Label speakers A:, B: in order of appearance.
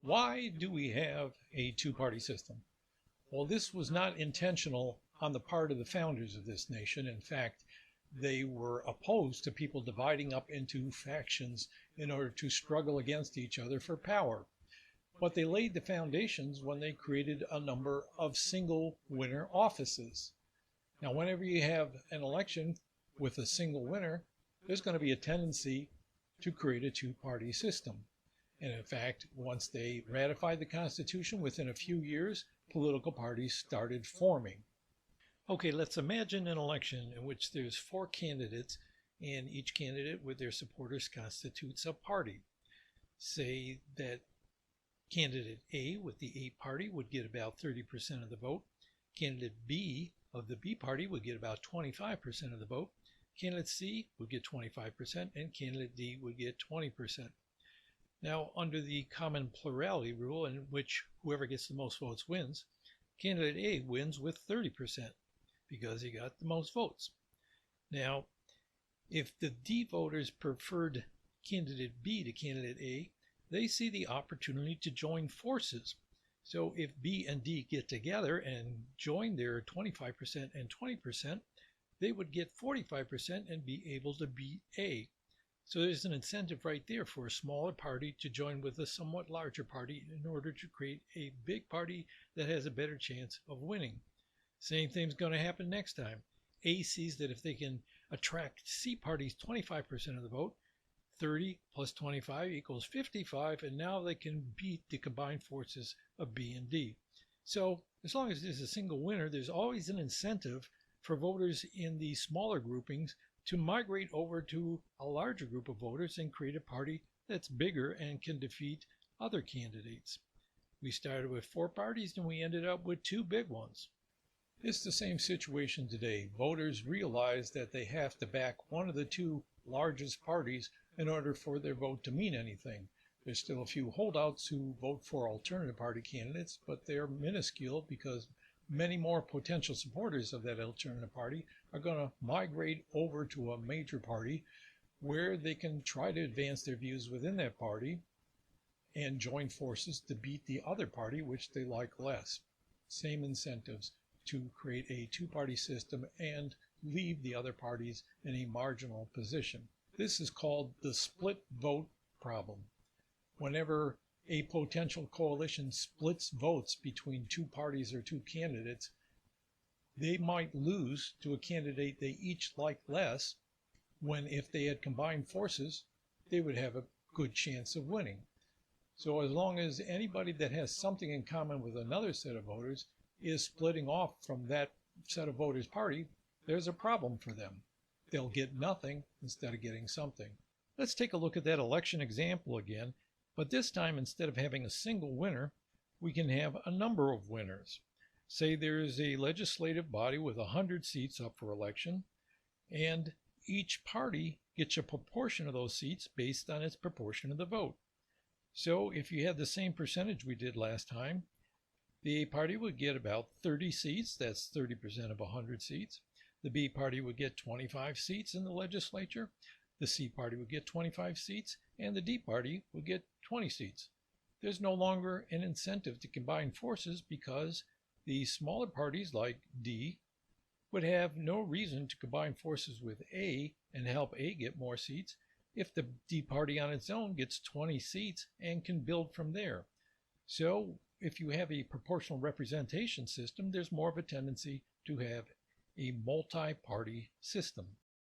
A: Why do we have a two-party system? Well, this was not intentional on the part of the founders of this nation. In fact, they were opposed to people dividing up into factions in order to struggle against each other for power. But they laid the foundations when they created a number of single winner offices. Now, whenever you have an election with a single winner, there's going to be a tendency to create a two-party system. And in fact, once they ratified the Constitution, within a few years, political parties started forming. Okay, let's imagine an election in which there's 4 candidates, and each candidate with their supporters constitutes a party. Say that candidate A with the A party would get about 30% of the vote. Candidate B of the B party would get about 25% of the vote. Candidate C would get 25%, and candidate D would get 20%. Now, under the common plurality rule, in which whoever gets the most votes wins, candidate A wins with 30% because he got the most votes. Now, if the D voters preferred candidate B to candidate A, they see the opportunity to join forces. So if B and D get together and join their 25% and 20%, they would get 45% and be able to beat A. So there's an incentive right there for a smaller party to join with a somewhat larger party in order to create a big party that has a better chance of winning. Same thing's going to happen next time. A sees that if they can attract C party's 25% of the vote, 30 plus 25 equals 55, and now they can beat the combined forces of B and D. So as long as there's a single winner, there's always an incentive for voters in the smaller groupings to migrate over to a larger group of voters and create a party that's bigger and can defeat other candidates. We started with 4 parties and we ended up with 2 big ones. It's the same situation today. Voters realize that they have to back one of the 2 largest parties in order for their vote to mean anything. There's still a few holdouts who vote for alternative party candidates, but they're minuscule because many more potential supporters of that alternative party are going to migrate over to a major party where they can try to advance their views within that party and join forces to beat the other party, which they like less. Same incentives to create a 2-party system and leave the other parties in a marginal position. This is called the split vote problem. Whenever a potential coalition splits votes between 2 parties or 2 candidates, they might lose to a candidate they each like less, when if they had combined forces, they would have a good chance of winning. So as long as anybody that has something in common with another set of voters is splitting off from that set of voters' party, there's a problem for them. They'll get nothing instead of getting something. Let's take a look at that election example again. But this time, instead of having a single winner, we can have a number of winners. Say there is a legislative body with 100 seats up for election, and each party gets a proportion of those seats based on its proportion of the vote. So if you had the same percentage we did last time, the A party would get about 30 seats, that's 30% of 100 seats. The B party would get 25 seats in the legislature. The C party would get 25 seats, and the D party would get 20 seats. There's no longer an incentive to combine forces because the smaller parties like D would have no reason to combine forces with A and help A get more seats if the D party on its own gets 20 seats and can build from there. So if you have a proportional representation system, there's more of a tendency to have a multi-party system.